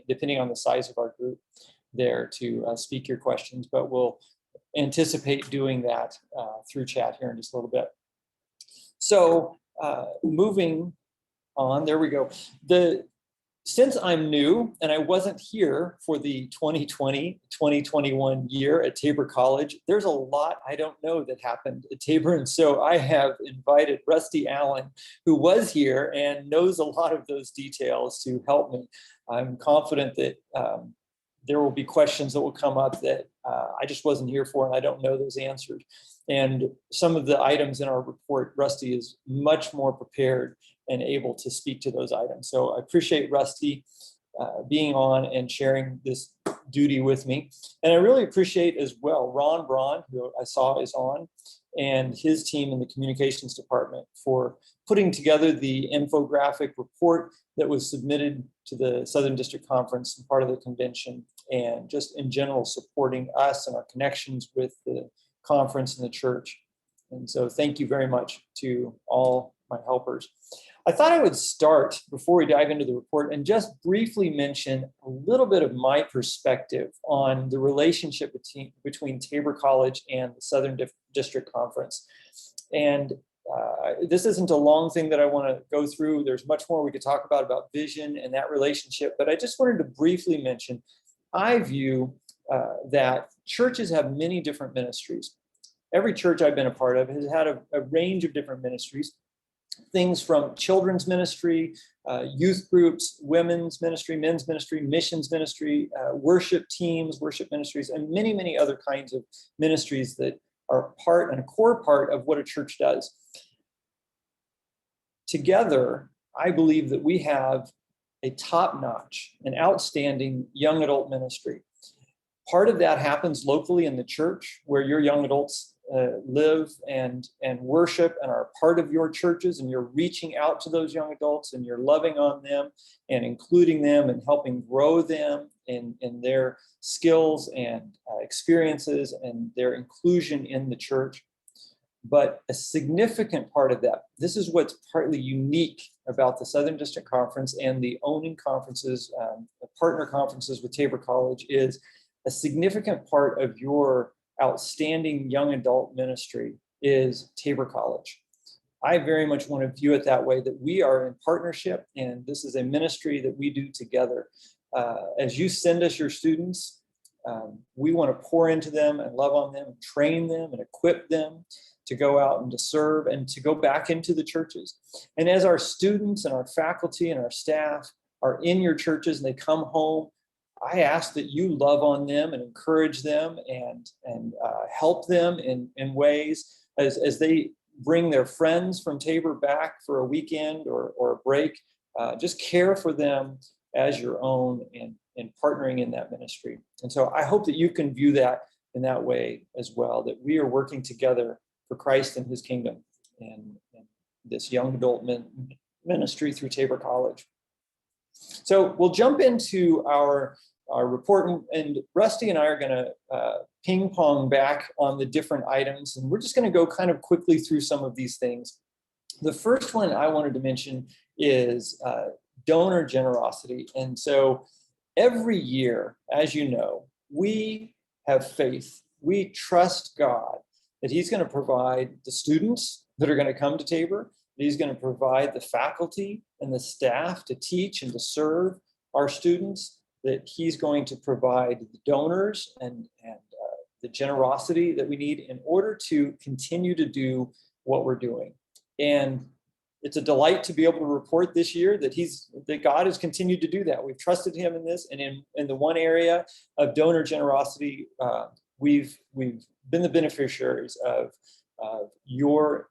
depending on the size of our group there to speak your questions, but we'll anticipate doing that through chat here in just a little bit. So moving on, there we go. Since I'm new and I wasn't here for the 2020-2021 year at Tabor College, there's a lot I don't know that happened at Tabor. And so I have invited Rusty Allen, who was here and knows a lot of those details, to help me. I'm confident that there will be questions that will come up that I just wasn't here for and I don't know those answers. And some of the items in our report, Rusty is much more prepared and able to speak to those items. So I appreciate Rusty being on and sharing this duty with me. And I really appreciate as well Ron Braun, who I saw is on, and his team in the communications department for putting together the infographic report that was submitted to the Southern District Conference and part of the convention, and just in general supporting us and our connections with the conference and the church. And so thank you very much to all my helpers. I thought I would start, before we dive into the report, and just briefly mention a little bit of my perspective on the relationship between Tabor College and the Southern District Conference. And this isn't a long thing that I want to go through. There's much more we could talk about vision and that relationship, but I just wanted to briefly mention, I view that churches have many different ministries. Every church I've been a part of has had a range of different ministries. Things from children's ministry, youth groups, women's ministry, men's ministry, missions ministry, worship teams, worship ministries, and many, many other kinds of ministries that are part and a core part of what a church does. Together, I believe that we have a top-notch, an outstanding young adult ministry. Part of that happens locally in the church, where your young adults live and worship and are part of your churches, and you're reaching out to those young adults and you're loving on them and including them and helping grow them in their skills and experiences and their inclusion in the church. But a significant part of that, this is what's partly unique about the Southern District Conference and the owning conferences, the partner conferences with Tabor College, is a significant part of your outstanding young adult ministry is Tabor College. I very much want to view it that way, that we are in partnership and this is a ministry that we do together. As you send us your students, we want to pour into them and love on them, and train them and equip them to go out and to serve and to go back into the churches. And as our students and our faculty and our staff are in your churches and they come home, I ask that you love on them and encourage them and help them in ways as they bring their friends from Tabor back for a weekend or a break. Just care for them as your own and partnering in that ministry. And so I hope that you can view that in that way as well, that we are working together for Christ and his kingdom and this young adult ministry through Tabor College. So we'll jump into our report, and Rusty and I are going to ping pong back on the different items, and we're just going to go kind of quickly through some of these things. The first one I wanted to mention is donor generosity. And so every year, as you know, we have faith. We trust God that he's going to provide the students that are going to come to Tabor. He's going to provide the faculty and the staff to teach and to serve our students, that he's going to provide the donors and the generosity that we need in order to continue to do what we're doing. And it's a delight to be able to report this year that God has continued to do that. We've trusted him in this, and in the one area of donor generosity, we've been the beneficiaries of your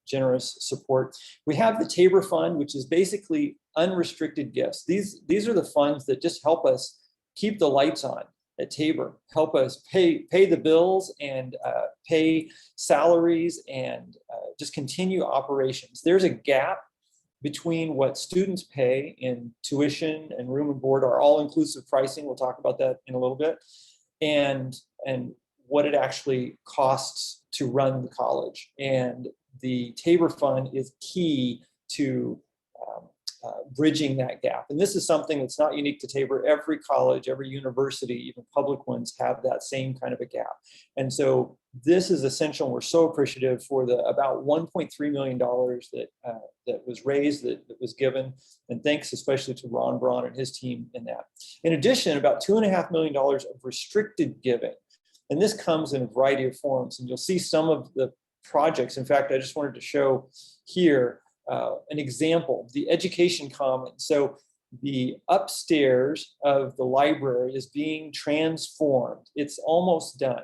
generous support. We have the Tabor Fund, which is basically unrestricted gifts. These are the funds that just help us keep the lights on at Tabor, help us pay the bills and pay salaries and just continue operations. There's a gap between what students pay in tuition and room and board, our all-inclusive pricing, we'll talk about that in a little bit, and what it actually costs to run the college. And the Tabor Fund is key to bridging that gap. And this is something that's not unique to Tabor. Every college, every university, even public ones, have that same kind of a gap. And so this is essential. We're so appreciative for the about $1.3 million that was raised, that was given. And thanks especially to Ron Braun and his team in that. In addition, about $2.5 million of restricted giving. And this comes in a variety of forms. And you'll see some of the projects. In fact, I just wanted to show here an example, the Education Commons. So the upstairs of the library is being transformed. It's almost done.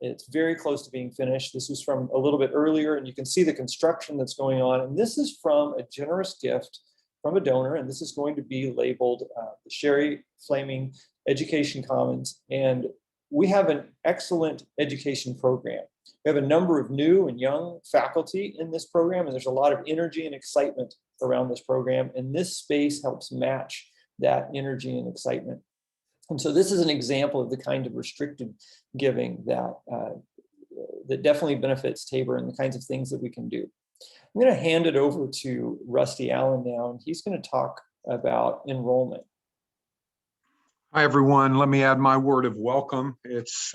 It's very close to being finished. This was from a little bit earlier, and you can see the construction that's going on. And this is from a generous gift from a donor, and this is going to be labeled the Sherry Flaming Education Commons. And we have an excellent education program. We have a number of new and young faculty in this program, and there's a lot of energy and excitement around this program. And this space helps match that energy and excitement. And so this is an example of the kind of restricted giving that, that definitely benefits Tabor and the kinds of things that we can do. I'm going to hand it over to Rusty Allen now, and he's going to talk about enrollment. Hi, everyone. Let me add my word of welcome. It's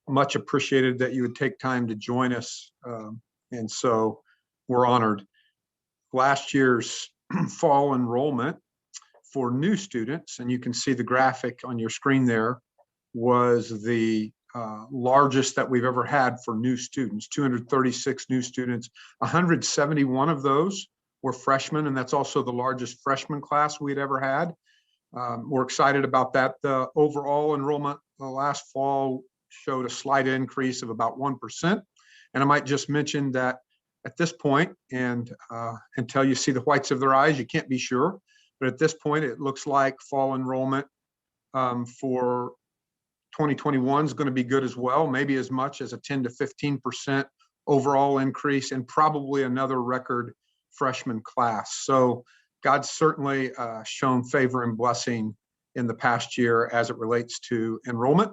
much appreciated that you would take time to join us. And so we're honored. Last year's fall enrollment for new students, and you can see the graphic on your screen there, was the largest that we've ever had for new students, 236 new students. 171 of those were freshmen, and that's also the largest freshman class we'd ever had. We're excited about that. The overall enrollment last fall showed a slight increase of about 1%. And I might just mention that at this point, and until you see the whites of their eyes, you can't be sure. But at this point, it looks like fall enrollment for 2021 is going to be good as well, maybe as much as a 10 to 15% overall increase, and probably another record freshman class. So God's certainly shown favor and blessing in the past year as it relates to enrollment.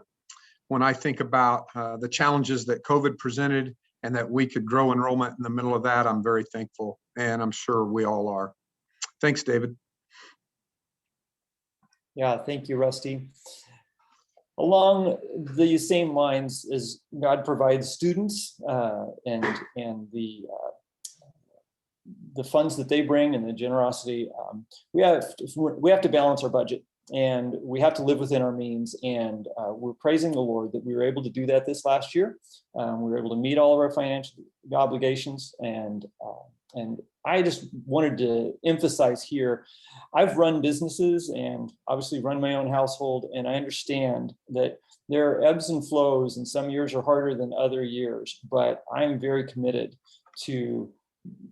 When I think about the challenges that COVID presented and that we could grow enrollment in the middle of that, I'm very thankful, and I'm sure we all are. Thanks, David. Yeah, thank you, Rusty. Along the same lines as God provides students and the funds that they bring and the generosity, we have to balance our budget, and we have to live within our means. And we're praising the Lord that we were able to do that this last year. We were able to meet all of our financial obligations, and I just wanted to emphasize here, I've run businesses and obviously run my own household, and I understand that there are ebbs and flows, and some years are harder than other years, but I'm very committed to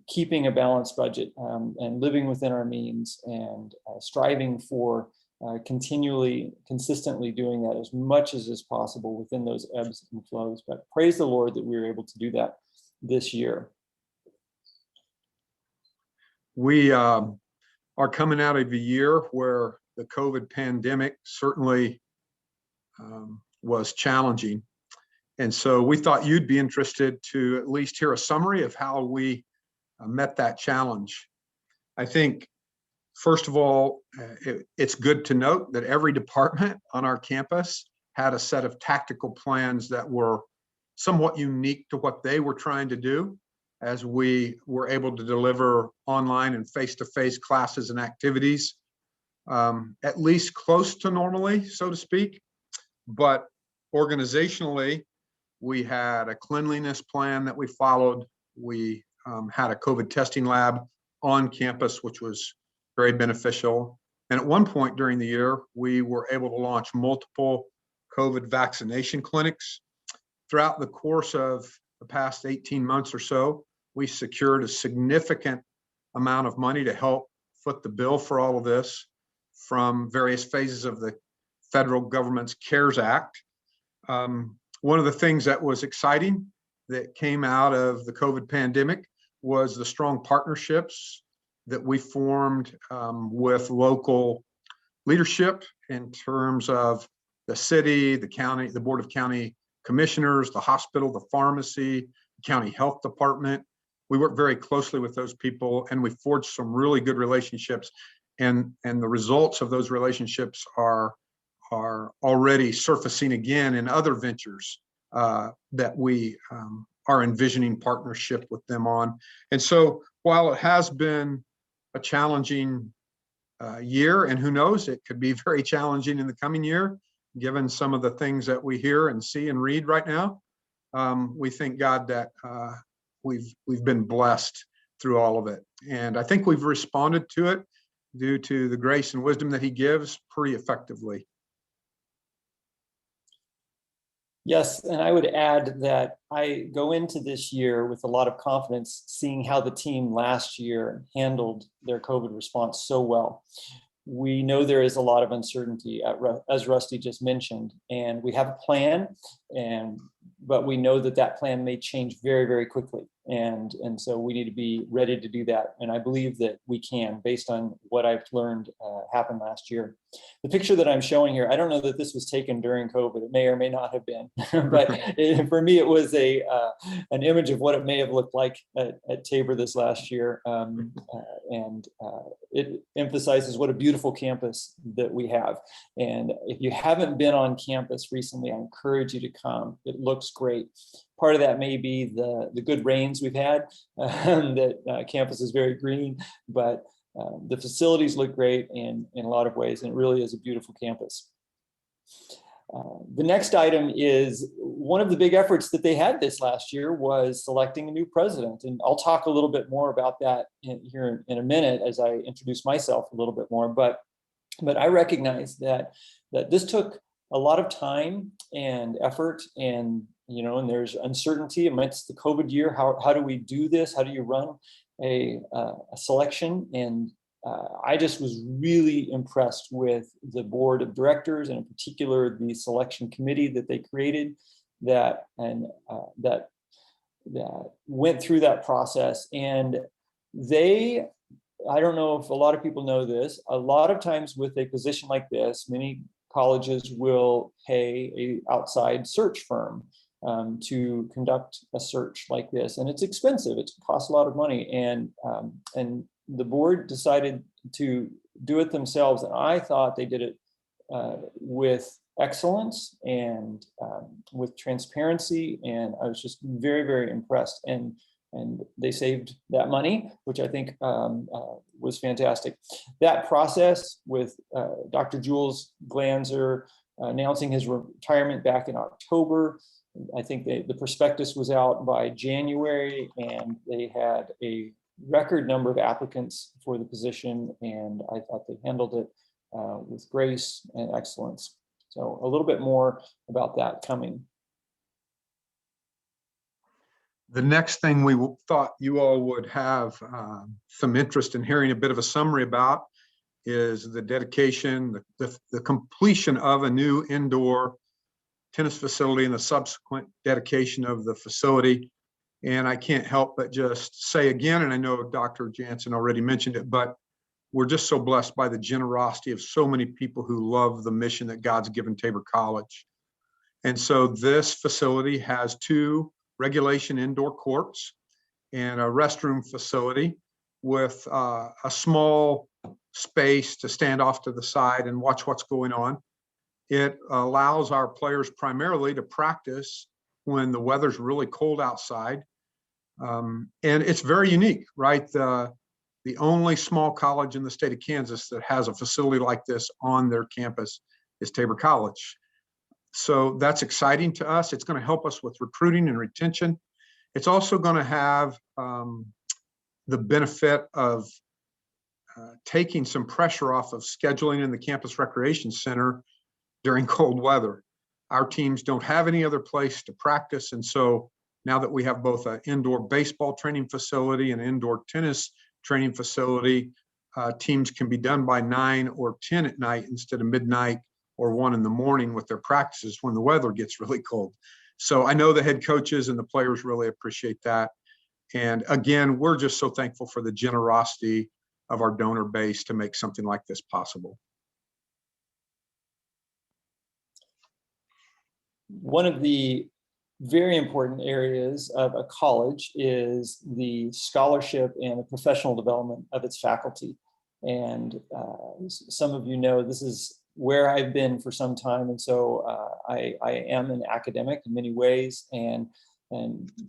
keeping a balanced budget and living within our means, and striving for consistently doing that as much as is possible within those ebbs and flows. But praise the Lord that we were able to do that this year. We are coming out of a year where the COVID pandemic certainly was challenging. And so we thought you'd be interested to at least hear a summary of how we met that challenge. I think, first of all, it's good to note that every department on our campus had a set of tactical plans that were somewhat unique to what they were trying to do, as we were able to deliver online and face-to-face classes and activities, at least close to normally, so to speak. But organizationally, we had a cleanliness plan that we followed. We had a COVID testing lab on campus, which was very beneficial. And at one point during the year, we were able to launch multiple COVID vaccination clinics. Throughout the course of the past 18 months or so, we secured a significant amount of money to help foot the bill for all of this from various phases of the federal government's CARES Act. One of the things that was exciting that came out of the COVID pandemic was the strong partnerships that we formed with local leadership in terms of the city, the county, the Board of County Commissioners, the hospital, the pharmacy, the county health department. we work very closely with those people, and we forged some really good relationships. And the results of those relationships are already surfacing again in other ventures that we are envisioning partnership with them on. And so while it has been a challenging year, and who knows, it could be very challenging in the coming year, given some of the things that we hear and see and read right now, we thank God that we've been blessed through all of it. And I think we've responded to it due to the grace and wisdom that he gives pretty effectively. Yes, and I would add that I go into this year with a lot of confidence, seeing how the team last year handled their COVID response so well. We know there is a lot of uncertainty, as Rusty just mentioned, and we have a plan, but we know that plan may change very, very quickly. And so we need to be ready to do that. And I believe that we can, based on what I've learned happened last year. The picture that I'm showing here, I don't know that this was taken during COVID. It may or may not have been, but for me, it was an image of what it may have looked like at Tabor this last year. It emphasizes what a beautiful campus that we have. And if you haven't been on campus recently, I encourage you to come. It looks great. Part of that may be the good rains we've had, that campus is very green, but the facilities look great in a lot of ways, and it really is a beautiful campus. The next item is one of the big efforts that they had this last year was selecting a new president. And I'll talk a little bit more about that here in a minute as I introduce myself a little bit more. But I recognize that this took a lot of time and effort, and there's uncertainty amidst the COVID year. How do we do this? How do you run a selection? And I just was really impressed with the board of directors, and in particular the selection committee that they created that went through that process. And I don't know if a lot of people know this, a lot of times with a position like this, many colleges will pay an outside search firm to conduct a search like this, and it's expensive. It costs a lot of money, and the board decided to do it themselves, and I thought they did it with excellence and with transparency, and I was just very, very impressed. And they saved that money, which I think was fantastic. That process with Dr. Jules Glanzer announcing his retirement back in October, I think the prospectus was out by January, and they had a record number of applicants for the position, and I thought they handled it with grace and excellence. So a little bit more about that coming. The next thing we thought you all would have some interest in hearing a bit of a summary about is the dedication, the completion of a new indoor tennis facility and the subsequent dedication of the facility. And I can't help but just say again, and I know Dr. Janzen already mentioned it, but we're just so blessed by the generosity of so many people who love the mission that God's given Tabor College. And so this facility has 2 regulation indoor courts and a restroom facility with a small space to stand off to the side and watch what's going on. It allows our players primarily to practice when the weather's really cold outside. And it's very unique, right? The only small college in the state of Kansas that has a facility like this on their campus is Tabor College. So that's exciting to us. It's going to help us with recruiting and retention. It's also going to have the benefit of taking some pressure off of scheduling in the campus recreation center during cold weather. Our teams don't have any other place to practice. And so now that we have both an indoor baseball training facility and indoor tennis training facility, teams can be done by 9 or 10 at night instead of midnight or 1 in the morning with their practices when the weather gets really cold. So I know the head coaches and the players really appreciate that. And again, we're just so thankful for the generosity of our donor base to make something like this possible. One of the very important areas of a college is the scholarship and the professional development of its faculty. And some of you know this is where I've been for some time. And so I am an academic in many ways, and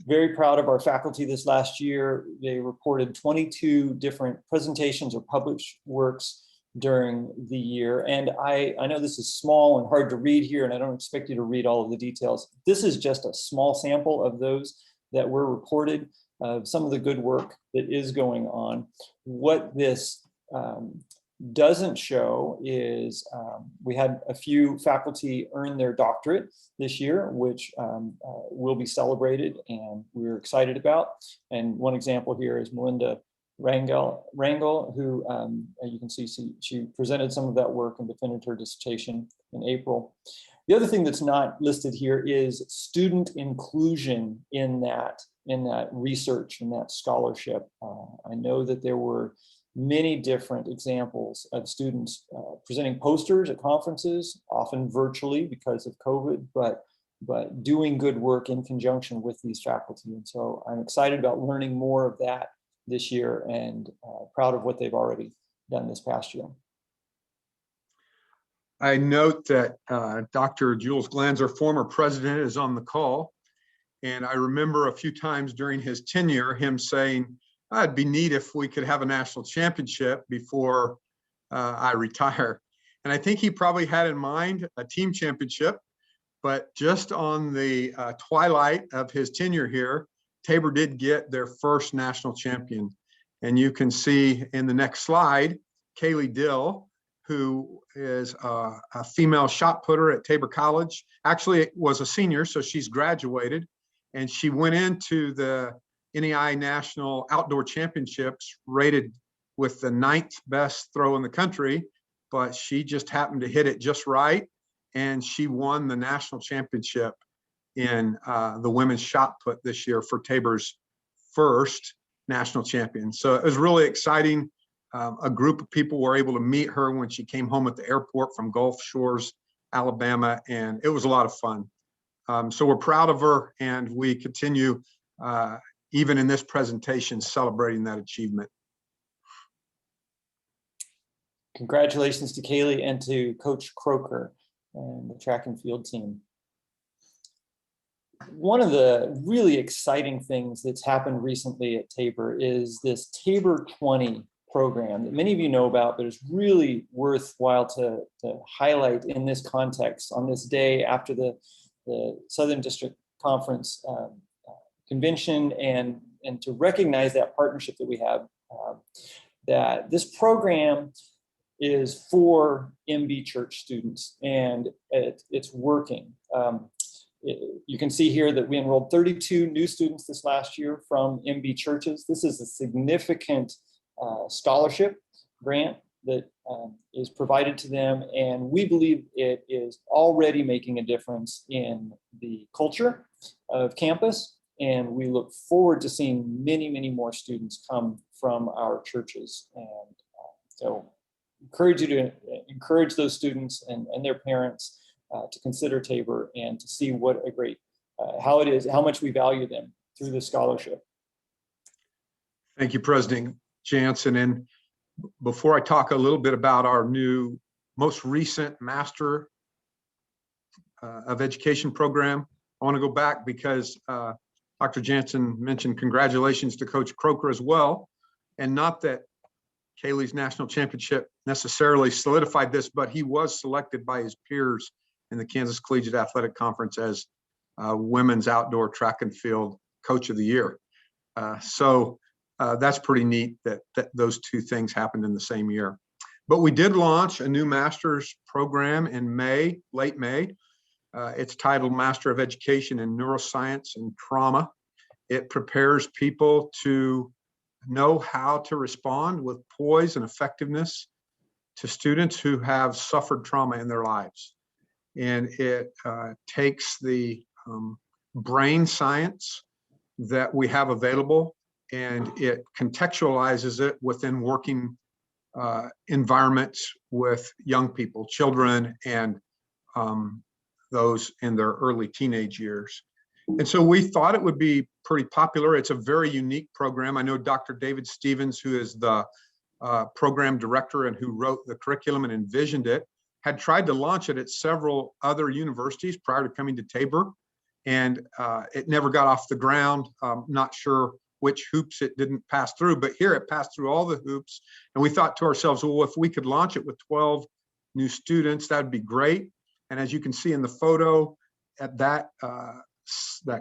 very proud of our faculty this last year. They reported 22 different presentations or published works during the year. And I know this is small and hard to read here, and I don't expect you to read all of the details. This is just a small sample of those that were reported, of some of the good work that is going on. What this doesn't show is we had a few faculty earn their doctorate this year, which will be celebrated and we're excited about. And one example here is Melinda Rangel, who you can see she presented some of that work and defended her dissertation in April. The other thing that's not listed here is student inclusion in that research, in that scholarship. I know that there were many different examples of students presenting posters at conferences, often virtually because of COVID, but doing good work in conjunction with these faculty. And so I'm excited about learning more of that this year, and proud of what they've already done this past year. I note that Dr. Jules Glanzer, former president, is on the call. And I remember a few times during his tenure, him saying, it'd be neat if we could have a national championship before I retire. And I think he probably had in mind a team championship, but just on the twilight of his tenure here, Tabor did get their first national champion. And you can see in the next slide, Kaylee Dill, who is a female shot putter at Tabor College. Actually was a senior, so she's graduated. And she went into the NEI National Outdoor Championships rated with the 9th best throw in the country, but she just happened to hit it just right. And she won the national championship in the women's shot put this year for Tabor's first national champion. So it was really exciting. A group of people were able to meet her when she came home at the airport from Gulf Shores, Alabama, and it was a lot of fun. So we're proud of her, and we continue, even in this presentation, celebrating that achievement. Congratulations to Kaylee and to Coach Croker and the track and field team. One of the really exciting things that's happened recently at Tabor is this Tabor 20 program that many of you know about, but it's really worthwhile to highlight in this context on this day after the Southern District Conference convention, and to recognize that partnership that we have, that this program is for MB Church students, and it's working. You can see here that we enrolled 32 new students this last year from MB churches. This is a significant scholarship grant that is provided to them, and we believe it is already making a difference in the culture of campus, and we look forward to seeing many, many more students come from our churches. And so encourage you to encourage those students and their parents to consider Tabor and to see what a great, how much we value them through the scholarship. Thank you, President Janzen. And before I talk a little bit about our new, most recent Master of Education program, I want to go back because Dr. Janzen mentioned congratulations to Coach Croker as well. And not that Kaylee's national championship necessarily solidified this, but he was selected by his peers in the Kansas Collegiate Athletic Conference as Women's Outdoor Track and Field Coach of the Year. So that's pretty neat that those two things happened in the same year. But we did launch a new master's program in May, late May. It's titled Master of Education in Neuroscience and Trauma. It prepares people to know how to respond with poise and effectiveness to students who have suffered trauma in their lives. And it takes the brain science that we have available, and it contextualizes it within working environments with young people, children, and those in their early teenage years. And so we thought it would be pretty popular. It's a very unique program. I know Dr. David Stevens, who is the program director and who wrote the curriculum and envisioned it, had tried to launch it at several other universities prior to coming to Tabor, and it never got off the ground. Not sure which hoops it didn't pass through, but here it passed through all the hoops. And we thought to ourselves, well, if we could launch it with 12 new students, that'd be great. And as you can see in the photo, at that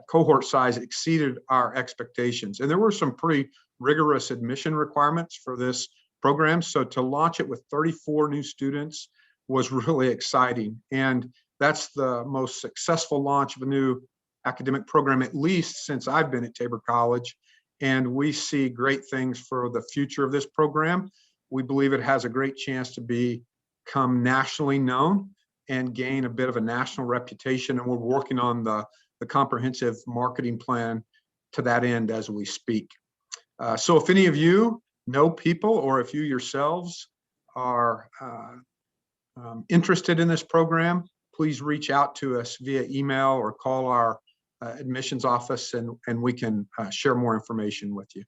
cohort size exceeded our expectations. And there were some pretty rigorous admission requirements for this program. So to launch it with 34 new students was really exciting. And that's the most successful launch of a new academic program, at least since I've been at Tabor College. And we see great things for the future of this program. We believe it has a great chance to become nationally known and gain a bit of a national reputation. And we're working on the comprehensive marketing plan to that end as we speak. So if any of you know people, or if you yourselves are interested in this program, please reach out to us via email or call our admissions office, and we can share more information with you.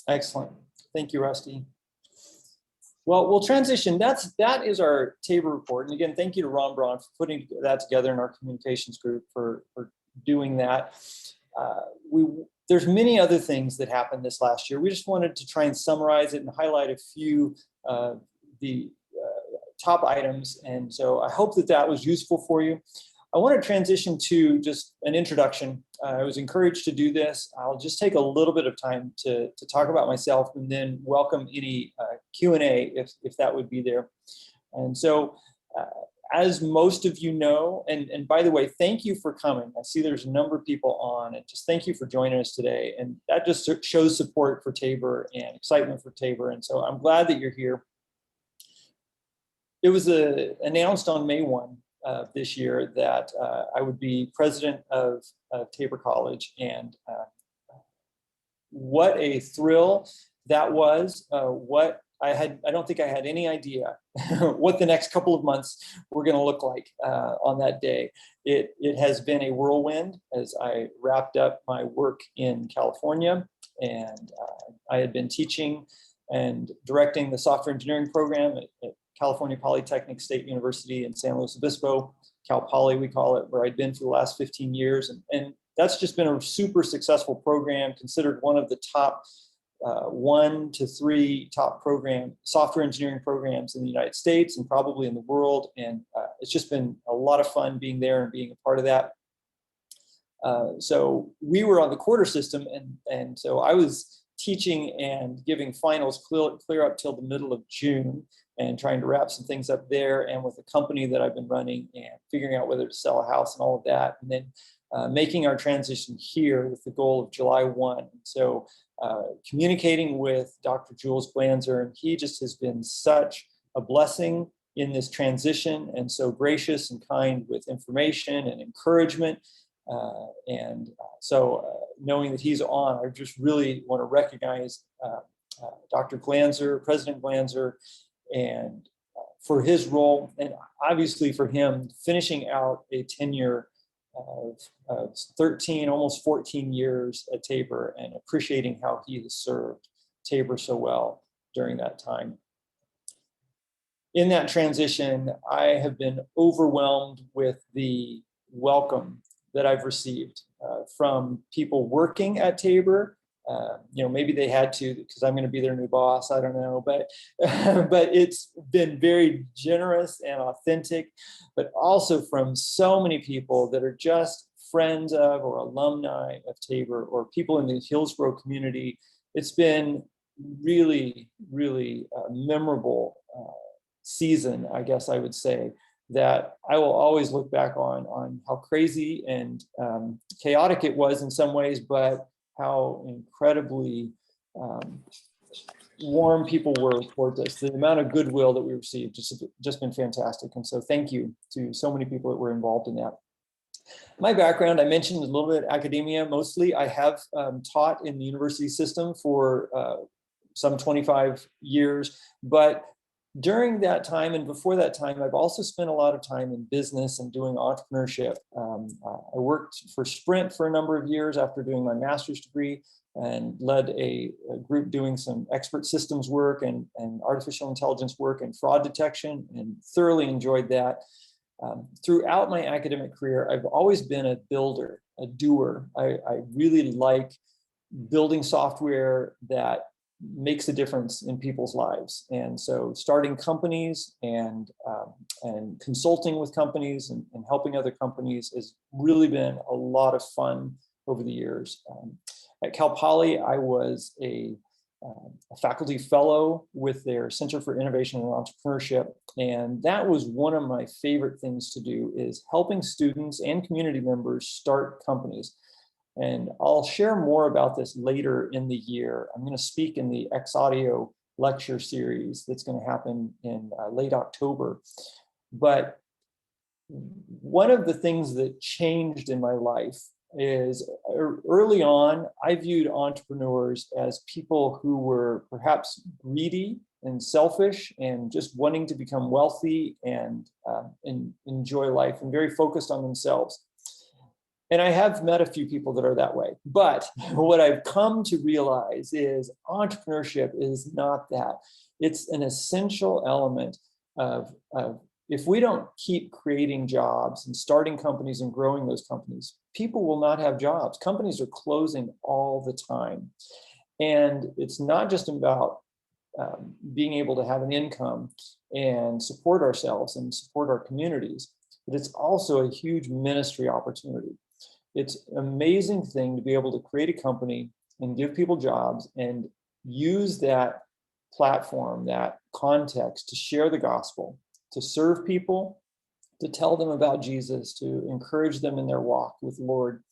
Excellent. Thank you, Rusty. Well, we'll transition. That is our Tabor report. And again, thank you to Ron Braun for putting that together in our communications group for doing that. There's many other things that happened this last year. We just wanted to try and summarize it and highlight a few of the top items. And so I hope that was useful for you. I want to transition to just an introduction. I was encouraged to do this. I'll just take a little bit of time to talk about myself, and then welcome any Q&A if that would be there. And so as most of you know, and by the way, thank you for coming. I see there's a number of people on, and just thank you for joining us today. And that just shows support for Tabor and excitement for Tabor. And so I'm glad that you're here. It was announced on May 1 this year that I would be president of Tabor College, and what a thrill that was. I don't think I had any idea what the next couple of months were going to look like on that day. It has been a whirlwind as I wrapped up my work in California, and I had been teaching and directing the software engineering program at California Polytechnic State University in San Luis Obispo, Cal Poly we call it, where I'd been for the last 15 years. And that's just been a super successful program, considered one of the top 1 to 3 top software engineering programs in the United States and probably in the world. And it's just been a lot of fun being there and being a part of that. So we were on the quarter system, and so I was teaching and giving finals clear up till the middle of June, and trying to wrap some things up there, and with a company that I've been running and figuring out whether to sell a house and all of that, and then making our transition here with the goal of July 1. So communicating with Dr. Jules Glanzer, and he just has been such a blessing in this transition, and so gracious and kind with information and encouragement. So knowing that he's on, I just really want to recognize Dr. Glanzer, President Glanzer, and for his role, and obviously for him finishing out a tenure of 13, almost 14 years at Tabor, and appreciating how he has served Tabor so well during that time. In that transition, I have been overwhelmed with the welcome that I've received from people working at Tabor. Maybe they had to because I'm going to be their new boss. I don't know, but it's been very generous and authentic, but also from so many people that are just friends of or alumni of Tabor, or people in the Hillsborough community. It's been really, really memorable season, I guess I would say, that I will always look back on how crazy and chaotic it was in some ways, but how incredibly warm people were towards us. The amount of goodwill that we received just been fantastic. And so thank you to so many people that were involved in that. My background, I mentioned a little bit academia. Mostly I have taught in the university system for some 25 years, but During that time and before that time, I've also spent a lot of time in business and doing entrepreneurship. I worked for Sprint for a number of years after doing my master's degree, and led a group doing some expert systems work and artificial intelligence work and fraud detection, and thoroughly enjoyed that. Throughout my academic career, I've always been a builder, a doer. I really like building software that makes a difference in people's lives. And so starting companies and consulting with companies and helping other companies has really been a lot of fun over the years. At Cal Poly, I was a faculty fellow with their Center for Innovation and Entrepreneurship. And that was one of my favorite things to do, is helping students and community members start companies. And I'll share more about this later in the year. I'm going to speak in the X Audio lecture series that's going to happen in late October. But one of the things that changed in my life is early on, I viewed entrepreneurs as people who were perhaps greedy and selfish and just wanting to become wealthy and enjoy life and very focused on themselves. And I have met a few people that are that way. But what I've come to realize is entrepreneurship is not that. It's an essential element of if we don't keep creating jobs and starting companies and growing those companies, people will not have jobs. Companies are closing all the time. And it's not just about being able to have an income and support ourselves and support our communities, but it's also a huge ministry opportunity. It's an amazing thing to be able to create a company and give people jobs and use that platform, that context, to share the gospel, to serve people, to tell them about Jesus, to encourage them in their walk with the Lord.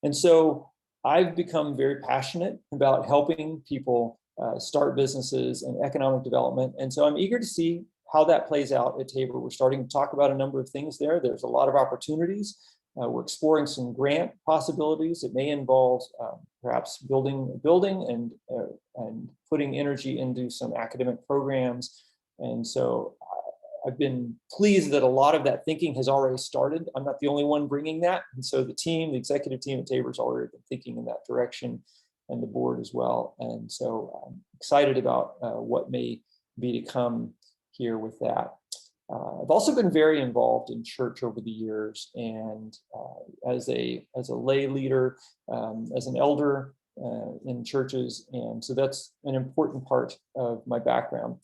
And so I've become very passionate about helping people start businesses and economic development. And so I'm eager to see how that plays out at Tabor. We're starting to talk about a number of things there. There's a lot of opportunities. We're exploring some grant possibilities. It may involve perhaps building a building and putting energy into some academic programs. And so I've been pleased that a lot of that thinking has already started. I'm not the only one bringing that. And so the executive team at Tabor has already been thinking in that direction, and the board as well. And so I'm excited about what may be to come here with that. I've also been very involved in church over the years, and as a lay leader, as an elder in churches, and so that's an important part of my background.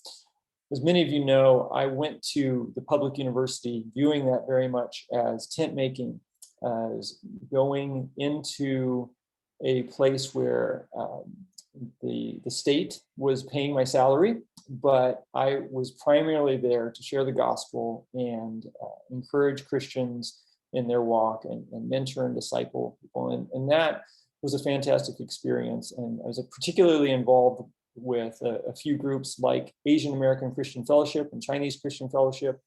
As many of you know, I went to the public university viewing that very much as tent making, as going into a place where the state was paying my salary, but I was primarily there to share the gospel and encourage Christians in their walk and mentor and disciple people. And that was a fantastic experience. And I was particularly involved with a few groups like Asian American Christian Fellowship and Chinese Christian Fellowship,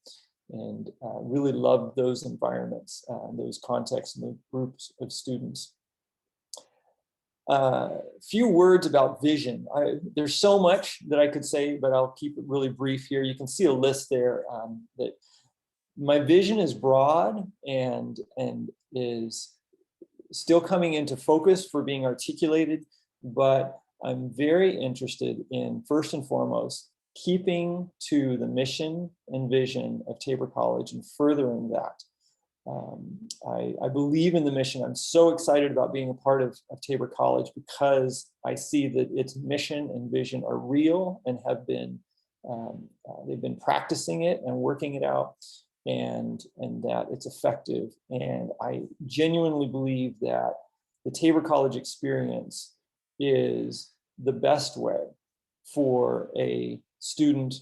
and really loved those environments, those contexts and those groups of students. Few words about vision. There's so much that I could say, but I'll keep it really brief here. You can see a list there that my vision is broad and is still coming into focus for being articulated, but I'm very interested in, first and foremost, keeping to the mission and vision of Tabor College and furthering that. I believe in the mission. I'm so excited about being a part of Tabor College because I see that its mission and vision are real and have been, they've been practicing it and working it out, and that it's effective. And I genuinely believe that the Tabor College experience is the best way for a student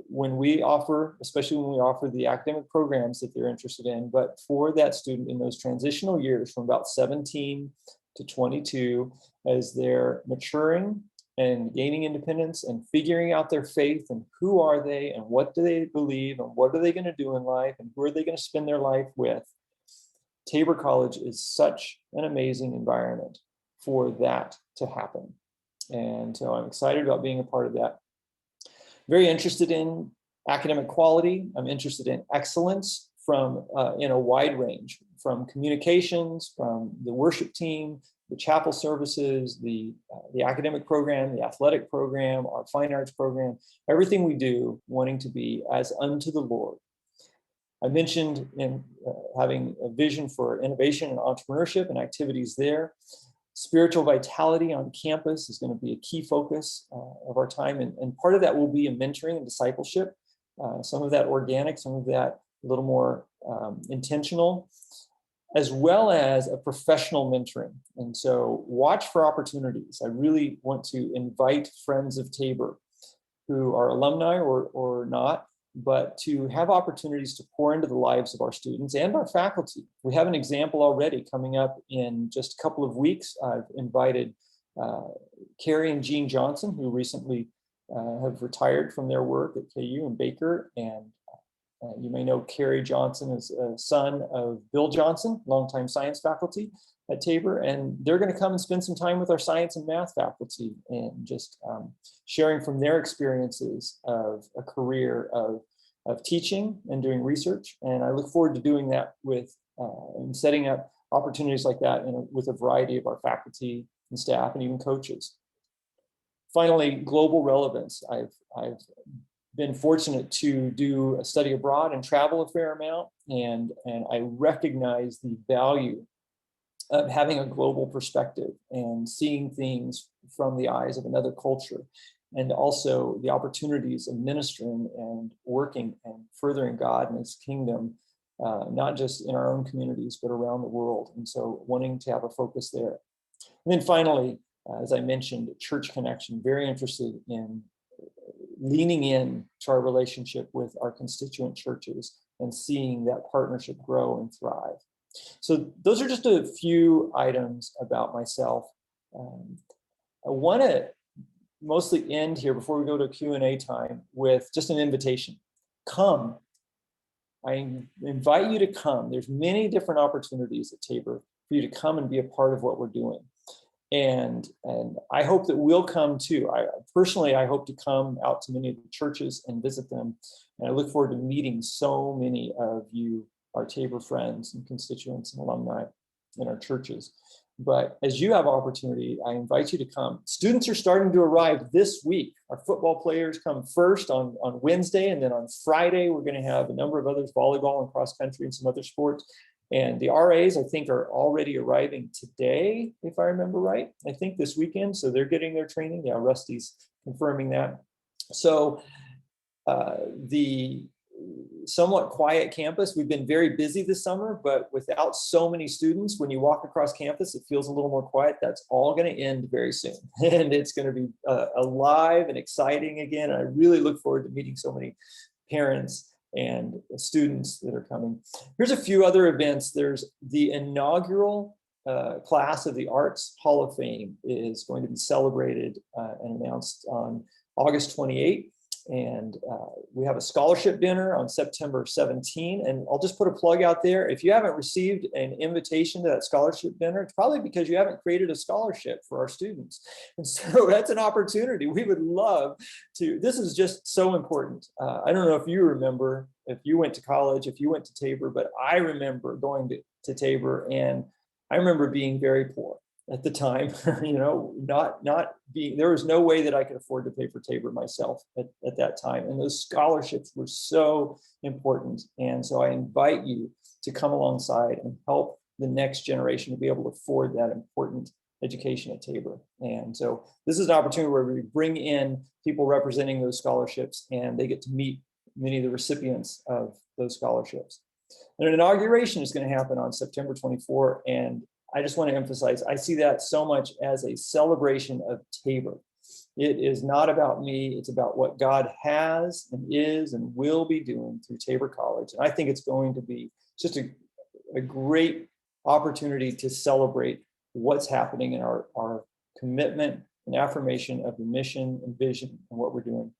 when we offer, especially when we offer the academic programs that they're interested in, but for that student in those transitional years from about 17 to 22, as they're maturing and gaining independence and figuring out their faith and who are they and what do they believe and what are they going to do in life and who are they going to spend their life with. Tabor College is such an amazing environment for that to happen. And so I'm excited about being a part of that. Very interested in academic quality. I'm interested in excellence from in a wide range, from communications, from the worship team, the chapel services, the academic program, the athletic program, our fine arts program, everything we do, wanting to be as unto the Lord. I mentioned in having a vision for innovation and entrepreneurship and activities there. Spiritual vitality on campus is going to be a key focus of our time. And part of that will be in mentoring and discipleship. Some of that organic, some of that a little more intentional, as well as a professional mentoring. And so watch for opportunities. I really want to invite friends of Tabor who are alumni or not, but to have opportunities to pour into the lives of our students and our faculty. We have an example already coming up in just a couple of weeks. I've invited Carrie and Jean Johnson, who recently have retired from their work at KU in Baker. And you may know Carrie Johnson is a son of Bill Johnson, longtime science faculty at Tabor, and they're going to come and spend some time with our science and math faculty and just sharing from their experiences of a career of teaching and doing research. And I look forward to doing that with and setting up opportunities like that with a variety of our faculty and staff and even coaches. Finally, global relevance. I've been fortunate to do a study abroad and travel a fair amount, and I recognize the value of having a global perspective and seeing things from the eyes of another culture, and also the opportunities of ministering and working and furthering God and His kingdom, not just in our own communities, but around the world. And so wanting to have a focus there. And then finally, as I mentioned, church connection, very interested in leaning in to our relationship with our constituent churches and seeing that partnership grow and thrive. So those are just a few items about myself. I want to mostly end here before we go to Q&A time with just an invitation. Come. I invite you to come. There's many different opportunities at Tabor for you to come and be a part of what we're doing. And I hope that we'll come too. I hope to come out to many of the churches and visit them. And I look forward to meeting so many of you, our Tabor friends and constituents and alumni in our churches. But as you have opportunity, I invite you to come. Students are starting to arrive this week. Our football players come first on Wednesday, and then on Friday, we're going to have a number of others, volleyball and cross country and some other sports. And the RAs, I think, are already arriving today, if I remember right. I think this weekend, so they're getting their training. Yeah, Rusty's confirming that. So the somewhat quiet campus, we've been very busy this summer, but without so many students, when you walk across campus, it feels a little more quiet. That's all going to end very soon. And it's going to be alive and exciting again. And I really look forward to meeting so many parents and students that are coming. Here's a few other events. There's the inaugural class of the Arts Hall of Fame is going to be celebrated and announced on August 28th. And we have a scholarship dinner on September 17. And I'll just put a plug out there. If you haven't received an invitation to that scholarship dinner, it's probably because you haven't created a scholarship for our students. And so that's an opportunity. We would love to. This is just so important. I don't know if you remember, if you went to college, if you went to Tabor, but I remember going to Tabor, and I remember being very poor at the time, not being, there was no way that I could afford to pay for Tabor myself at that time. And those scholarships were so important. And so I invite you to come alongside and help the next generation to be able to afford that important education at Tabor. And so this is an opportunity where we bring in people representing those scholarships, and they get to meet many of the recipients of those scholarships. And an inauguration is going to happen on September 24. And I just want to emphasize, I see that so much as a celebration of Tabor. It is not about me. It's about what God has and is and will be doing through Tabor College. And I think it's going to be just a great opportunity to celebrate what's happening in our commitment and affirmation of the mission and vision and what we're doing.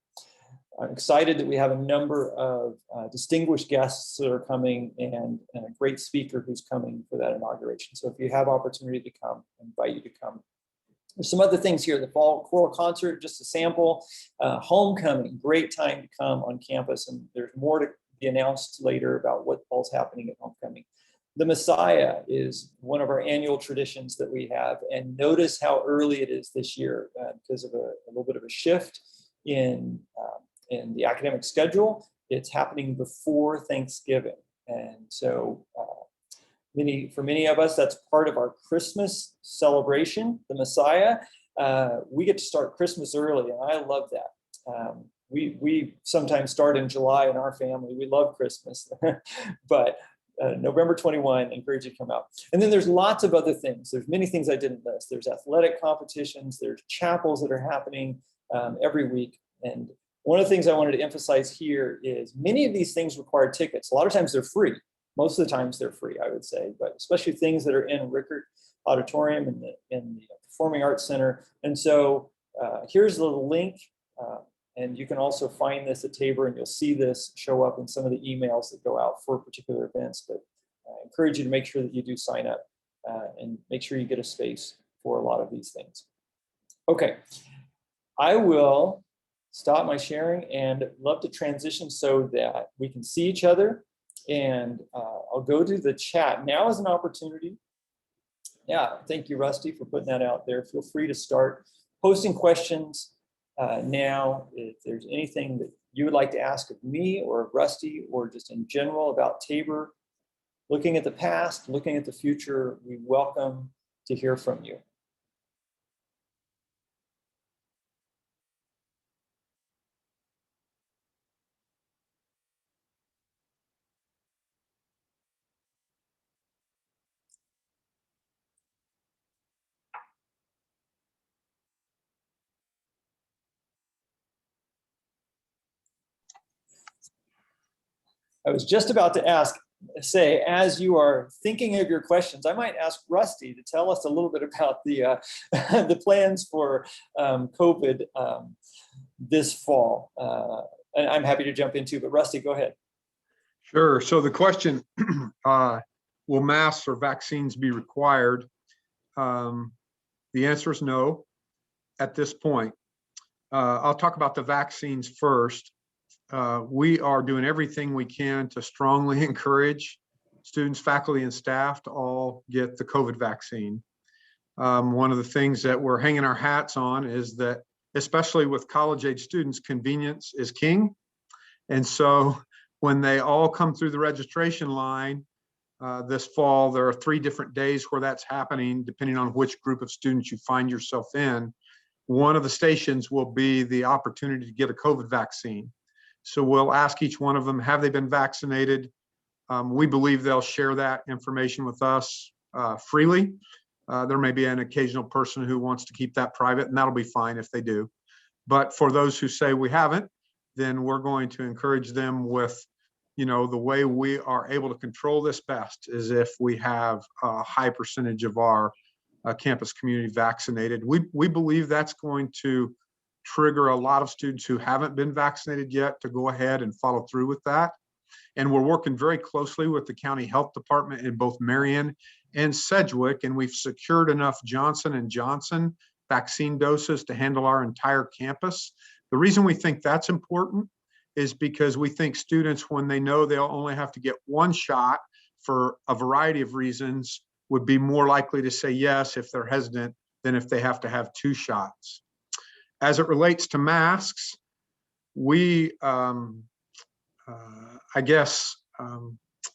I'm excited that we have a number of distinguished guests that are coming and a great speaker who's coming for that inauguration. So if you have opportunity to come, I invite you to come. There's some other things here. The fall choral concert, just a sample. Homecoming, great time to come on campus. And there's more to be announced later about what all's happening at homecoming. The Messiah is one of our annual traditions that we have. And notice how early it is this year because of a little bit of a shift in the academic schedule. It's happening before Thanksgiving. And so for many of us, that's part of our Christmas celebration, the Messiah. We get to start Christmas early, and I love that. We sometimes start in July in our family. We love Christmas, but November 21, encourage you to come out. And then there's lots of other things. There's many things I didn't list. There's athletic competitions. There's chapels that are happening every week. And one of the things I wanted to emphasize here is many of these things require tickets. A lot of times they're free. Most of the times they're free, I would say, but especially things that are in Rickert Auditorium and in the Performing Arts Center. And so here's the link, and you can also find this at Tabor, and you'll see this show up in some of the emails that go out for particular events. But I encourage you to make sure that you do sign up and make sure you get a space for a lot of these things. Okay, I will stop my sharing and love to transition so that we can see each other. And I'll go to the chat. Now is an opportunity. Yeah, thank you, Rusty, for putting that out there. Feel free to start posting questions now. If there's anything that you would like to ask of me or of Rusty or just in general about Tabor, looking at the past, looking at the future, we welcome to hear from you. I was just about to say, as you are thinking of your questions, I might ask Rusty to tell us a little bit about the the plans for COVID this fall. And I'm happy to jump into, but Rusty, go ahead. Sure. So the question, will masks or vaccines be required? The answer is no at this point. I'll talk about the vaccines first. We are doing everything we can to strongly encourage students, faculty, and staff to all get the COVID vaccine. One of the things that we're hanging our hats on is that, especially with college-age students, convenience is king. And so when they all come through the registration line this fall, there are 3 different days where that's happening, depending on which group of students you find yourself in. One of the stations will be the opportunity to get a COVID vaccine. So we'll ask each one of them, have they been vaccinated? We believe they'll share that information with us freely. There may be an occasional person who wants to keep that private, and that'll be fine if they do. But for those who say we haven't, then we're going to encourage them with, the way we are able to control this best is if we have a high percentage of our campus community vaccinated. We believe that's going to trigger a lot of students who haven't been vaccinated yet to go ahead and follow through with that. And we're working very closely with the county health department in both Marion and Sedgwick, and we've secured enough Johnson & Johnson vaccine doses to handle our entire campus. The reason we think that's important is because we think students, when they know they'll only have to get 1 shot for a variety of reasons, would be more likely to say yes if they're hesitant than if they have to have 2 shots. As it relates to masks, we,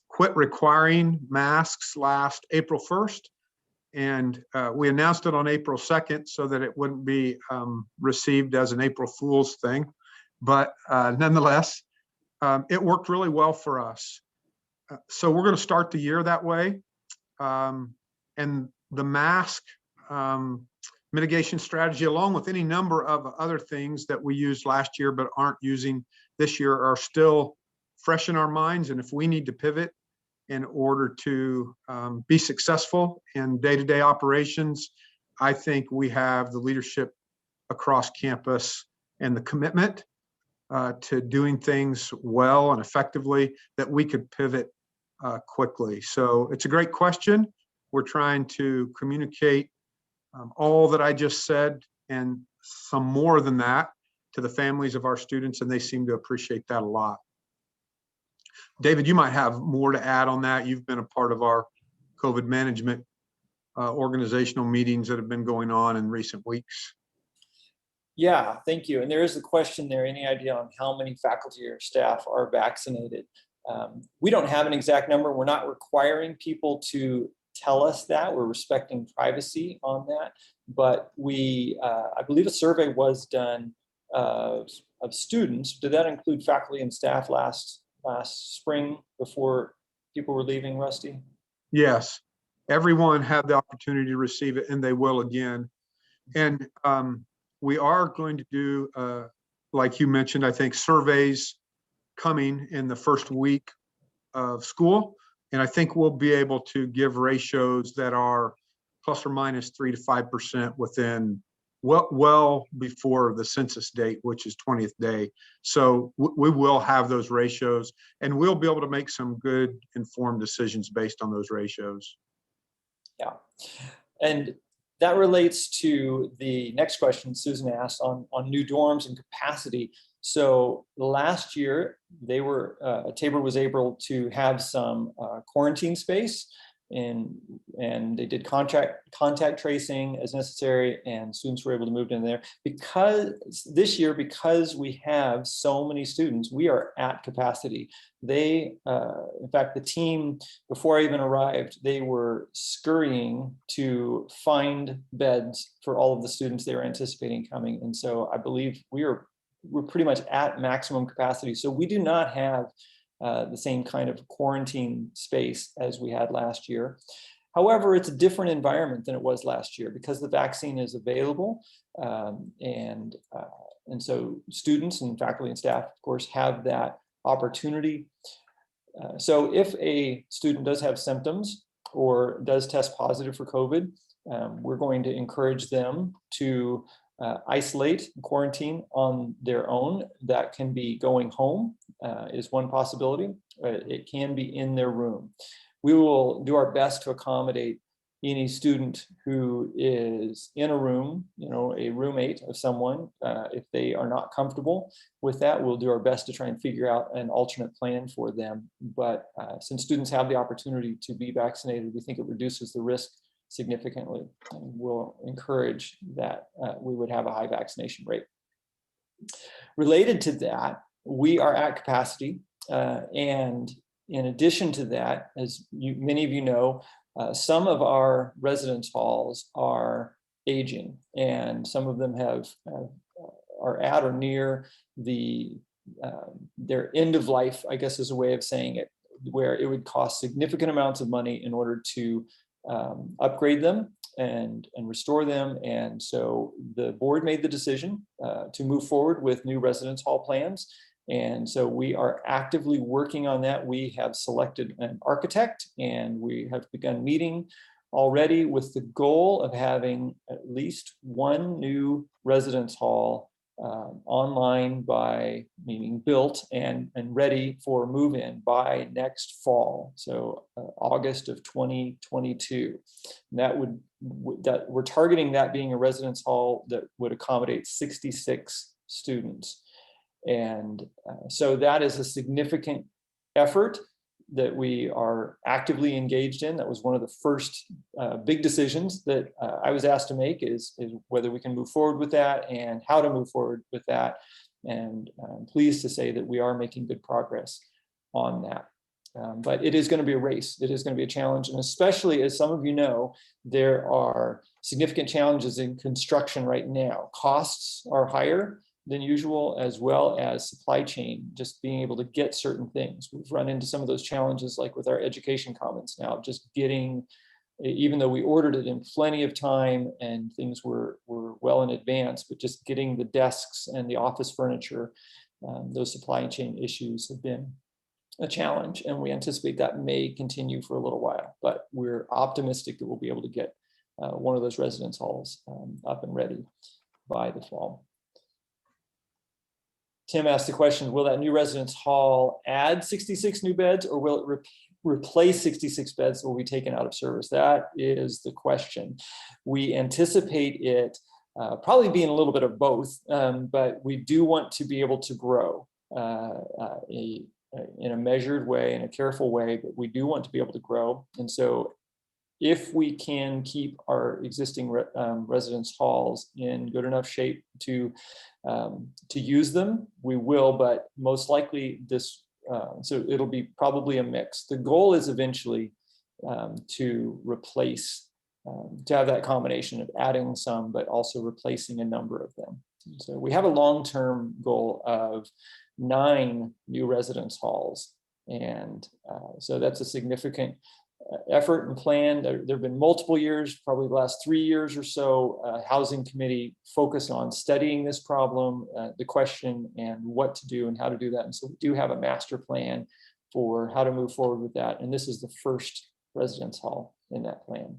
quit requiring masks last April 1st. And we announced it on April 2nd so that it wouldn't be received as an April Fool's thing. But nonetheless, it worked really well for us. So we're going to start the year that way. And the mask mitigation strategy, along with any number of other things that we used last year but aren't using this year, are still fresh in our minds. And if we need to pivot in order to be successful in day-to-day operations, I think we have the leadership across campus and the commitment to doing things well and effectively that we could pivot quickly. So it's a great question. We're trying to communicate all that I just said and some more than that to the families of our students, and they seem to appreciate that a lot. David, you might have more to add on that. You've been a part of our COVID management organizational meetings that have been going on in recent weeks. Yeah, thank you. And there is a question there. Any idea on how many faculty or staff are vaccinated? We don't have an exact number. We're not requiring people to tell us that. We're respecting privacy on that. But I believe a survey was done of students. Did that include faculty and staff last spring before people were leaving, Rusty? Yes, everyone had the opportunity to receive it, and they will again. And we are going to do, like you mentioned, I think surveys coming in the first week of school. And I think we'll be able to give ratios that are plus or minus 3 to 5% within well before the census date, which is 20th day. So we will have those ratios, and we'll be able to make some good informed decisions based on those ratios. Yeah. And that relates to the next question Susan asked on new dorms and capacity. So last year, Tabor was able to have some quarantine space, and they did contact tracing as necessary, and students were able to move in there. Because this year, because we have so many students, we are at capacity. In fact, the team, before I even arrived, they were scurrying to find beds for all of the students they were anticipating coming. And so I believe we're pretty much at maximum capacity. So we do not have the same kind of quarantine space as we had last year. However, it's a different environment than it was last year because the vaccine is available. And so students and faculty and staff, of course, have that opportunity. So if a student does have symptoms or does test positive for COVID, we're going to encourage them to isolate, quarantine on their own. That can be going home is one possibility. It can be in their room. We will do our best to accommodate any student who is in a room, a roommate of someone. If they are not comfortable with that, we'll do our best to try and figure out an alternate plan for them. But since students have the opportunity to be vaccinated, we think it reduces the risk significantly, and we'll encourage that we would have a high vaccination rate. Related to that, we are at capacity, and in addition to that, as many of you know, some of our residence halls are aging, and some of them are at or near their end of life, I guess is a way of saying it, where it would cost significant amounts of money in order to upgrade them and restore them. And so the board made the decision to move forward with new residence hall plans. And so we are actively working on that. We have selected an architect, and we have begun meeting already with the goal of having at least one new residence hall online meaning built and ready for move-in by next fall, so August of 2022. And that we're targeting that being a residence hall that would accommodate 66 students. And so that is a significant effort that we are actively engaged in. That was one of the first big decisions that I was asked to make is whether we can move forward with that and how to move forward with that. And I'm pleased to say that we are making good progress on that. But it is going to be a race. It is going to be a challenge. And especially, as some of you know, there are significant challenges in construction right now. Costs are higher than usual, as well as supply chain, just being able to get certain things. We've run into some of those challenges, like with our education commons now, just getting, even though we ordered it in plenty of time and things were well in advance, but just getting the desks and the office furniture, those supply chain issues have been a challenge, and we anticipate that may continue for a little while, but we're optimistic that we'll be able to get one of those residence halls up and ready by the fall. Tim asked the question, will that new residence hall add 66 new beds, or will it replace 66 beds that will be taken out of service? That is the question. We anticipate it probably being a little bit of both, but we do want to be able to grow in a measured way, in a careful way, but we do want to be able to grow. And so if we can keep our existing residence halls in good enough shape to use them, we will, but most likely this, so it'll be probably a mix. The goal is eventually to replace, to have that combination of adding some, but also replacing a number of them. So we have a long-term goal of 9 new residence halls. And so that's a significant effort and plan. There have been multiple years, probably the last 3 years or so, housing committee focused on studying this problem, the question, and what to do and how to do that. And so we do have a master plan for how to move forward with that. And this is the first residence hall in that plan.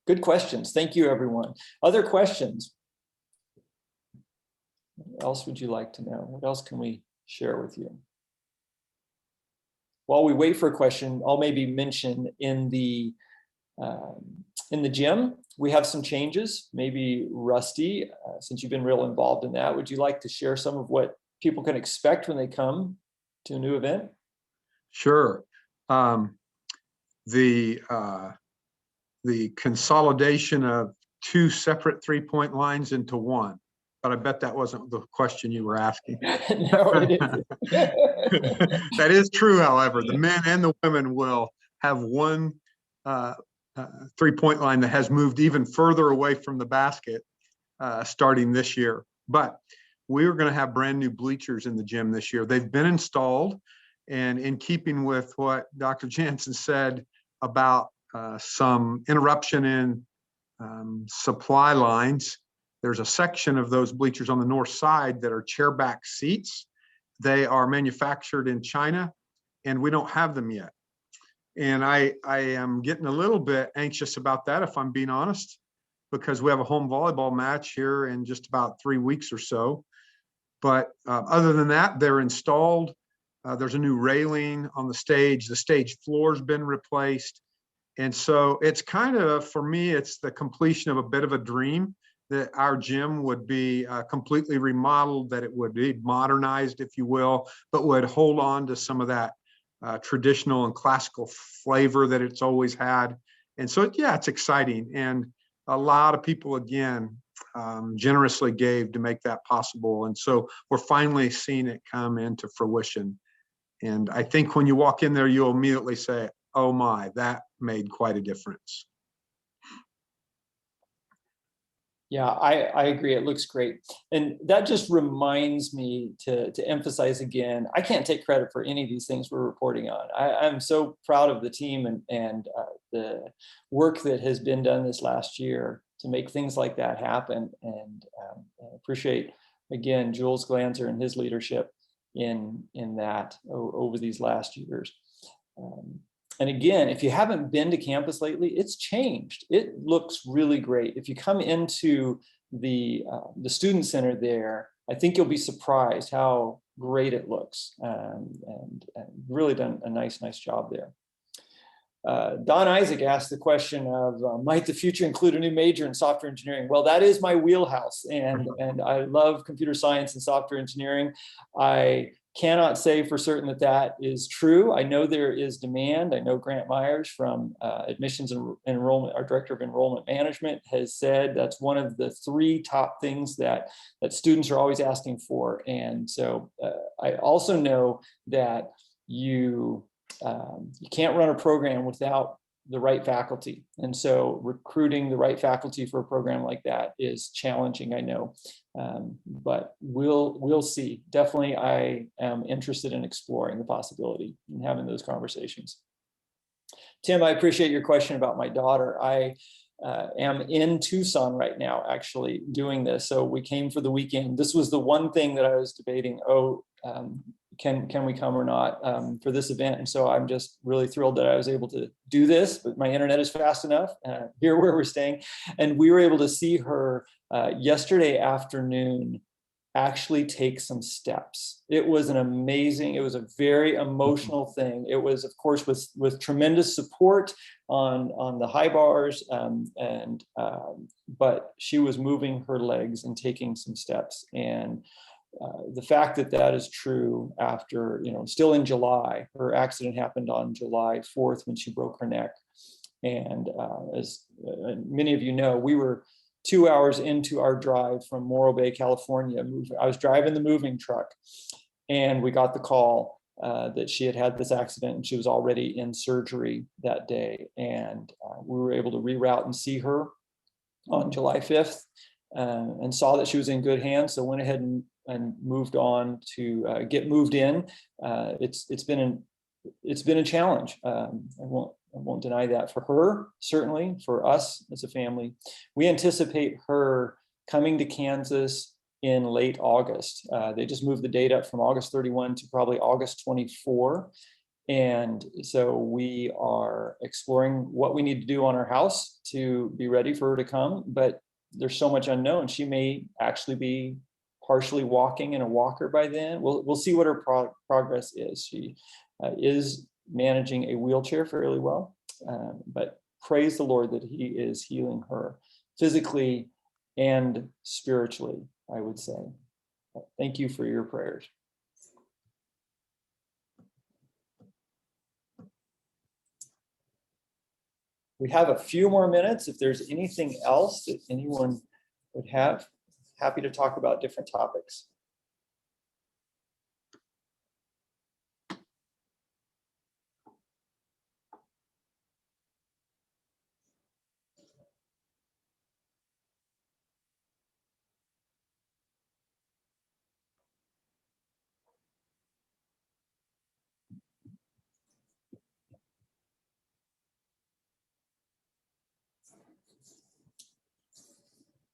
Good questions. Thank you, everyone. Other questions? What else would you like to know? What else can we share with you? While we wait for a question, I'll maybe mention in the gym, we have some changes. Maybe Rusty, since you've been real involved in that, would you like to share some of what people can expect when they come to a new event? Sure. The consolidation of 2 separate 3-point lines into one. But I bet that wasn't the question you were asking. No, it isn't. That is true, however. The men and the women will have one 3-point line that has moved even further away from the basket starting this year. But we're going to have brand new bleachers in the gym this year. They've been installed, and in keeping with what Dr. Janzen said about some interruption in supply lines, there's a section of those bleachers on the north side that are chair back seats. They are manufactured in China, and we don't have them yet. And I am getting a little bit anxious about that, if I'm being honest, because we have a home volleyball match here in just about 3 weeks or so. But other than that, they're installed. There's a new railing on the stage. The stage floor's been replaced. And so it's kind of, for me, it's the completion of a bit of a dream, that our gym would be completely remodeled, that it would be modernized, if you will, but would hold on to some of that traditional and classical flavor that it's always had. And so, yeah, it's exciting. And a lot of people, again, generously gave to make that possible. And so we're finally seeing it come into fruition. And I think when you walk in there, you'll immediately say, oh my, that made quite a difference. Yeah, I agree. It looks great. And that just reminds me to emphasize again, I can't take credit for any of these things we're reporting on. I'm so proud of the team and the work that has been done this last year to make things like that happen. And I appreciate, again, Jules Glanzer and his leadership in that over these last years. And again, if you haven't been to campus lately, it's changed. It looks really great. If you come into the student center there, I think you'll be surprised how great it looks, and really done a nice job there. Don Isaac asked the question of, might the future include a new major in software engineering? Well, that is my wheelhouse, and I love computer science and software engineering. I cannot say for certain that that is true. I know there is demand. I know Grant Myers from Admissions and Enrollment, our Director of Enrollment Management, has said that's one of the 3 top things that students are always asking for. And so I also know that you can't run a program without the right faculty. And so recruiting the right faculty for a program like that is challenging, I know. But we'll see. Definitely, I am interested in exploring the possibility and having those conversations. Tim, I appreciate your question about my daughter. I am in Tucson right now, actually doing this. So we came for the weekend. This was the one thing that I was debating. Oh, can we come or not for this event? And so I'm just really thrilled that I was able to do this, but my internet is fast enough here where we're staying. And we were able to see her yesterday afternoon actually take some steps. It was it was a very emotional thing. It was, of course, with tremendous support on the high bars, but she was moving her legs and taking some steps. And the fact that that is true after, still in July, her accident happened on July 4th when she broke her neck. And as many of you know, we were 2 hours into our drive from Morro Bay, California. I was driving the moving truck, and we got the call that she had this accident and she was already in surgery that day. And we were able to reroute and see her on July 5th and saw that she was in good hands. So went ahead and moved on to get moved in. It's been a challenge. I won't deny that for her, certainly for us as a family. We anticipate her coming to Kansas in late August. They just moved the date up from August 31 to probably August 24. And so we are exploring what we need to do on our house to be ready for her to come, but there's so much unknown. She may actually be partially walking in a walker by then. We'll see what her progress is. She is managing a wheelchair fairly well, but praise the Lord that he is healing her physically and spiritually, I would say. Thank you for your prayers. We have a few more minutes. If there's anything else that anyone would have, happy to talk about different topics.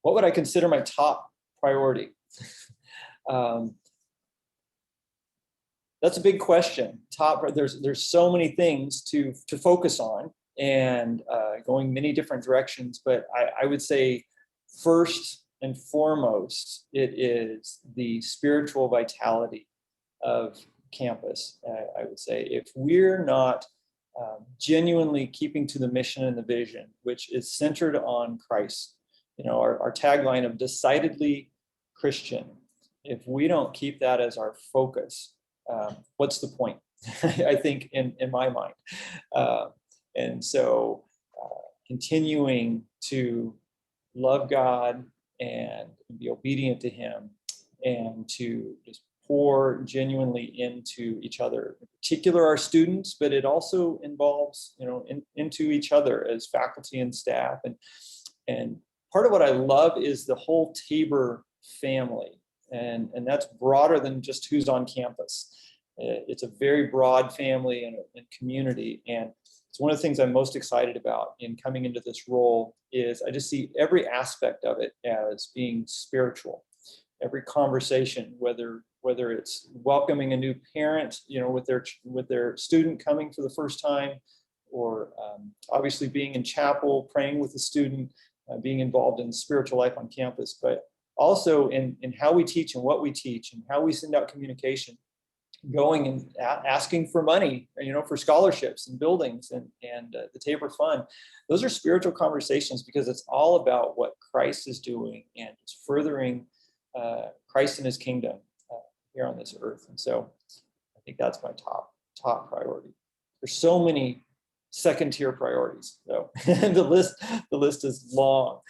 What would I consider my top priority? That's a big question. There's so many things to focus on and going many different directions, but I would say first and foremost, it is the spiritual vitality of campus. I would say if we're not genuinely keeping to the mission and the vision, which is centered on Christ, our tagline of decidedly Christian, if we don't keep that as our focus, what's the point? I think in my mind. And so continuing to love God and be obedient to him and to just pour genuinely into each other, in particular our students, but it also involves, into each other as faculty and staff. And part of what I love is the whole Tabor family. And that's broader than just who's on campus. It's a very broad family and community. And it's one of the things I'm most excited about in coming into this role is I just see every aspect of it as being spiritual. Every conversation, whether it's welcoming a new parent, with their student coming for the first time, or obviously being in chapel, praying with the student, being involved in spiritual life on campus, but also in how we teach and what we teach and how we send out communication, going and asking for money, for scholarships and buildings and the Tabor Fund. Those are spiritual conversations because it's all about what Christ is doing and it's furthering Christ and his kingdom here on this earth. And so I think that's my top priority. There's so many second tier priorities, though. the list is long.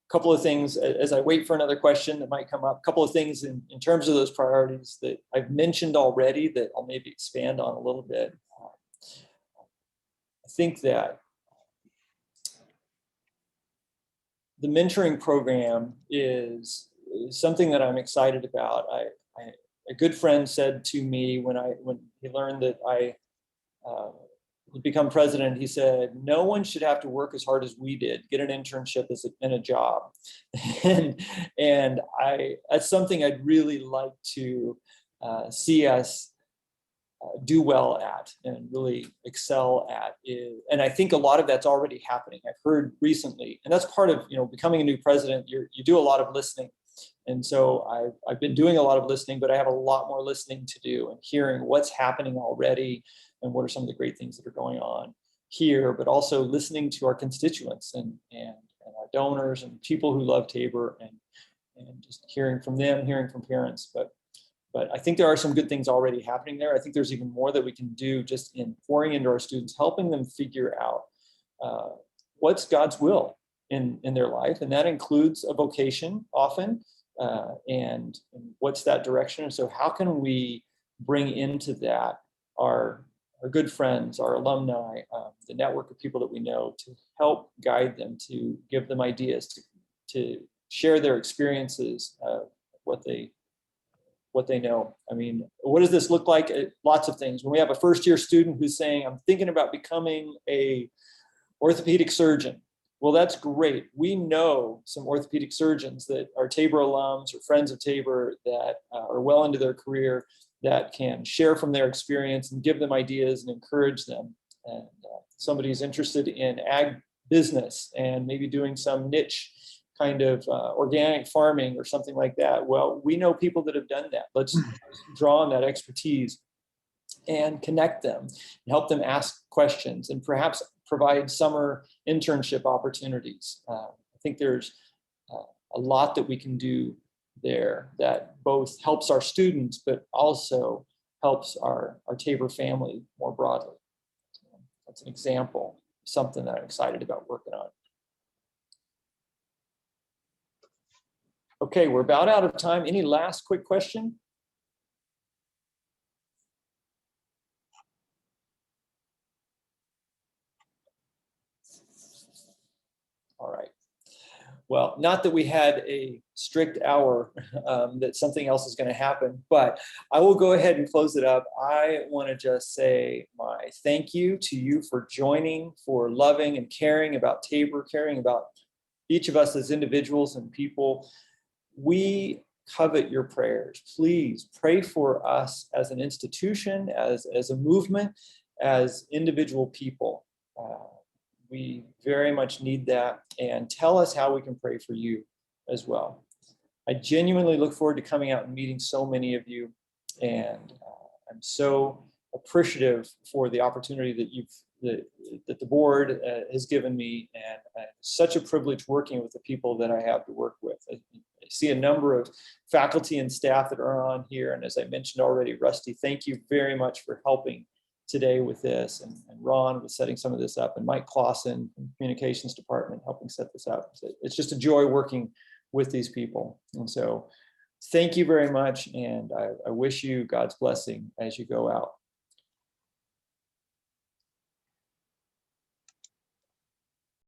Couple of things as I wait for another question that might come up. A couple of things in terms of those priorities that I've mentioned already that I'll maybe expand on a little bit. I think that the mentoring program is something that I'm excited about. A good friend said to me when he learned that I become president, he said, no one should have to work as hard as we did, get an internship and a job. and that's something I'd really like to see us do well at and really excel at. And I think a lot of that's already happening. I've heard recently, and that's part of, becoming a new president, you do a lot of listening. And so I've been doing a lot of listening, but I have a lot more listening to do and hearing what's happening already and what are some of the great things that are going on here, but also listening to our constituents and our donors and people who love Tabor and just hearing from them, hearing from parents. But I think there are some good things already happening there. I think there's even more that we can do just in pouring into our students, helping them figure out what's God's will in their life. And that includes a vocation often. And what's that direction? And so how can we bring into that our good friends, our alumni, the network of people that we know, to help guide them, to give them ideas, to share their experiences, what they know. I mean, what does this look like? Lots of things. When we have a first-year student who's saying, I'm thinking about becoming a orthopedic surgeon. Well, that's great. We know some orthopedic surgeons that are Tabor alums or friends of Tabor that are well into their career, that can share from their experience and give them ideas and encourage them. And somebody's interested in ag business and maybe doing some niche kind of organic farming or something like that. Well, we know people that have done that. Let's draw on that expertise and connect them and help them ask questions and perhaps provide summer internship opportunities. I think there's a lot that we can do there that both helps our students, but also helps our Tabor family more broadly. That's an example, something that I'm excited about working on. Okay, we're about out of time. Any last quick question? All right. Well, not that we had a strict hour that something else is going to happen, but I will go ahead and close it up. I want to just say my thank you to you for joining, for loving and caring about Tabor, caring about each of us as individuals and people. We covet your prayers. Please pray for us as an institution, as a movement, as individual people. We very much need that, and tell us how we can pray for you as well. I genuinely look forward to coming out and meeting so many of you, and I'm so appreciative for the opportunity that the board has given me, and such a privilege working with the people that I have to work with. I see a number of faculty and staff that are on here, and as I mentioned already, Rusty, thank you very much for helping today with this, and Ron was setting some of this up, and Mike Clausen from the communications department helping set this up. So it's just a joy working with these people. And so thank you very much. And I wish you God's blessing as you go out.